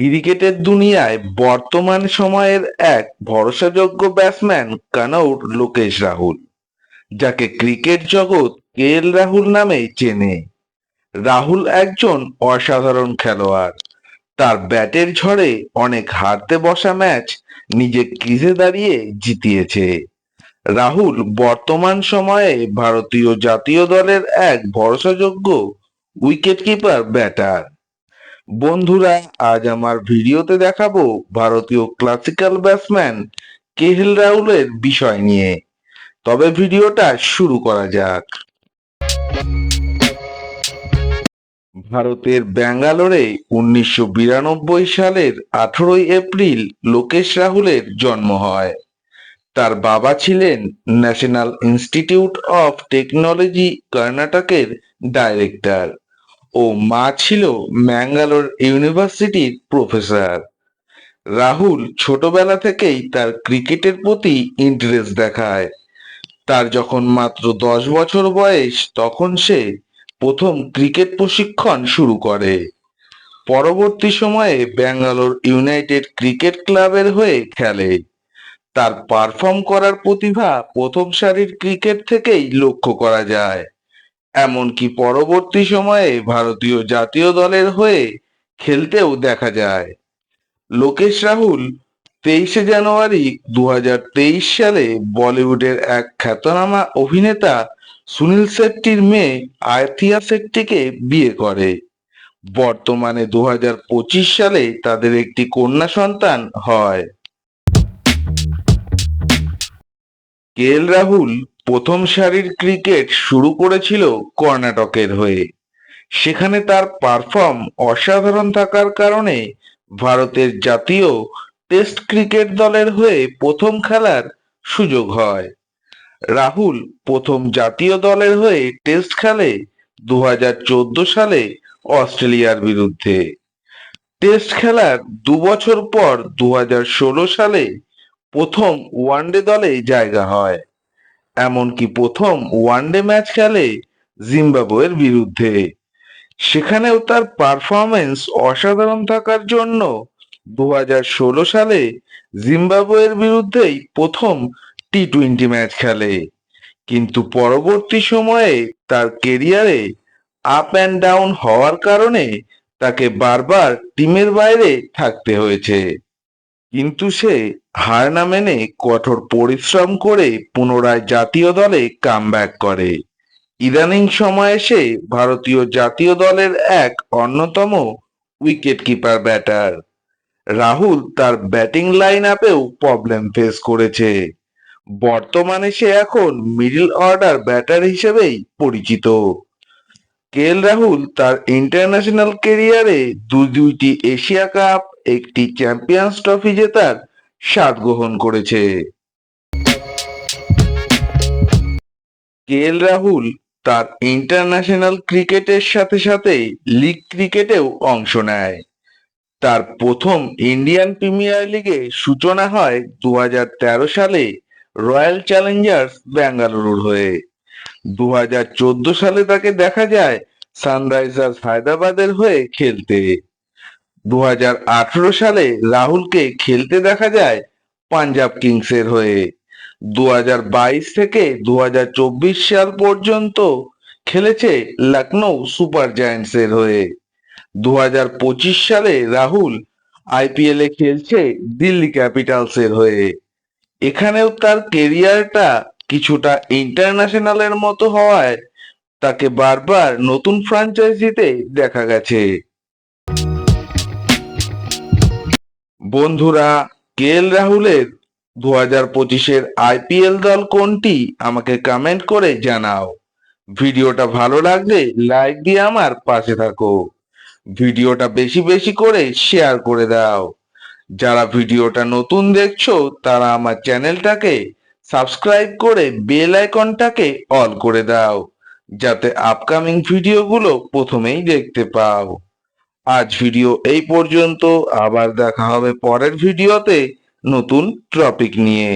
ক্রিকেটের দুনিয়ায় বর্তমান সময়ের এক ভরসাযোগ্য ব্যাটসম্যান কনৌর লোকেশ রাহুল, যাকে ক্রিকেট জগৎ রাহুল নামেই চেনে। রাহুল একজন অসাধারণ খেলোয়াড়। তার ব্যাটের ঝড়ে অনেক হারতে বসা ম্যাচ নিজে ক্রিজে দাঁড়িয়ে জিতিয়েছে। রাহুল বর্তমান সময়ে ভারতীয় জাতীয় দলের এক ভরসাযোগ্য উইকেটকিপার ব্যাটার। বন্ধুরা, আজ আমার ভিডিওতে দেখাবো ভারতীয় ক্লাসিক্যাল ব্যাটসম্যান রাহুলের বিষয় নিয়ে। তবে ভিডিওটা শুরু করা যাক। ভারতের ব্যাঙ্গালোরে 1992 সালের 18 এপ্রিল লোকেশ রাহুলের জন্ম হয়। তার বাবা ছিলেন ন্যাশনাল ইনস্টিটিউট অফ টেকনোলজি কর্ণাটকের ডাইরেক্টর ও মা ছিল ম্যাঙ্গালোর ইউনিভার্সিটির প্রফেসর। রাহুল ছোটবেলা থেকেই তার ক্রিকেটের প্রতি ইন্টারেস্ট দেখায়। তার যখন মাত্র 10 বছর বয়স, তখন সে প্রথম ক্রিকেট প্রশিক্ষণ শুরু করে। পরবর্তী সময়ে ব্যাঙ্গালোর ইউনাইটেড ক্রিকেট ক্লাবের হয়ে খেলে। তার পারফর্ম করার প্রতিভা প্রথম সারির ক্রিকেট থেকেই লক্ষ্য করা যায়। এমনকি পরবর্তী সময়ে ভারতীয় জাতীয় দলের হয়ে খেলতেও দেখা যায়। লোকেশ রাহুল 23 জানুয়ারি 2023 সালে বলিউডের এক খ্যাতনামা অভিনেতা সুনীল শেট্টির মেয়ে আথিয়া শেট্টিকে বিয়ে করে। বর্তমানে 2025 সালে তাদের একটি কন্যা সন্তান হয়। রাহুল প্রথম সারির ক্রিকেট শুরু করেছিল কর্ণাটকের হয়ে। সেখানে তার পারফর্ম অসাধারণ থাকার কারণে ভারতের জাতীয় টেস্ট ক্রিকেট দলের হয়ে প্রথম খেলার সুযোগ হয়। রাহুল প্রথম জাতীয় দলের হয়ে টেস্ট খেলে 2014 সালে অস্ট্রেলিয়ার বিরুদ্ধে। টেস্ট খেলার 2 বছর পর 2016 সালে প্রথম ওয়ানডে দলে জায়গা হয়। এমনকি প্রথম ওয়ানডে ম্যাচ খেলে জিম্বাবুয়ের বিরুদ্ধে। সেখানেও তার পারফরমেন্স অসাধারণ থাকার জন্য 2016 সালে জিম্বাবুয়ের বিরুদ্ধেই প্রথম টি-20 ম্যাচ খেলে। কিন্তু পরবর্তী সময়ে তার কেরিয়ারে আপ অ্যান্ড ডাউন হওয়ার কারণে তাকে বারবার টিমের বাইরে থাকতে হয়েছে। কিন্তু সে হার না মেনে কঠোর পরিশ্রম করে পুনরায় জাতীয় দলে কামব্যাক করে। ইদানিং সময়ে সে ভারতীয় জাতীয় দলের এক অন্যতম উইকেট কিপার ব্যাটার। রাহুল তার ব্যাটিং লাইন আপেও প্রবলেম ফেস করেছে। বর্তমানে সে এখন মিডল অর্ডার ব্যাটার হিসেবেই পরিচিত। রাহুল তার ইন্টারন্যাশনাল কেরিয়ারে দুইটি এশিয়া কাপ, একটি চ্যাম্পিয়ন্স ট্রফি জেতার স্বাদ গ্রহণ করেছে। রাহুল তার ইন্টারন্যাশনাল ক্রিকেটের সাথে সাথে লিগ ক্রিকেটেও অংশ নেয়। তার প্রথম ইন্ডিয়ান প্রিমিয়ার লিগে সূচনা হয় 2013 সালে রয়্যাল চ্যালেঞ্জার্স ব্যাঙ্গালুরুর হয়ে। 2014 সালে তাকে দেখা যায় সানরাইজার্স হায়দ্রাবাদের হয়ে খেলতে। 2018 সালে রাহুলকে খেলতে দেখা যায় পাঞ্জাব কিংসের হয়ে। 2022 থেকে 2024 সাল পর্যন্ত খেলেছে লখনৌ সুপার জায়ান্টসের হয়ে। 2025 সালে রাহুল আইপিএল এ খেলছে দিল্লি ক্যাপিটালসের হয়ে। এখানেও তার কেরিয়ারটা কিছুটা ইন্টারন্যাশনালের মতো হওয়ায় তাকে বারবার নতুন ফ্র্যাঞ্চাইজিতে দেখা গেছে। বন্ধুরা, রাহুলের 2025-এর আইপিএল দল কোনটি আমাকে কমেন্ট করে জানাও। ভিডিওটা ভালো লাগলে লাইক দিয়ে আমার পাশে থাকো। ভিডিওটা বেশি বেশি করে শেয়ার করে দাও। যারা ভিডিওটা নতুন দেখছো তারা আমার চ্যানেলটাকে সাবস্ক্রাইব করে বেল আইকনটাকে অল করে দাও, যাতে আপকামিং ভিডিওগুলো প্রথমেই দেখতে পাও। আজ ভিডিও এই পর্যন্ত, আবার দেখা হবে পরের ভিডিওতে নতুন টপিক নিয়ে।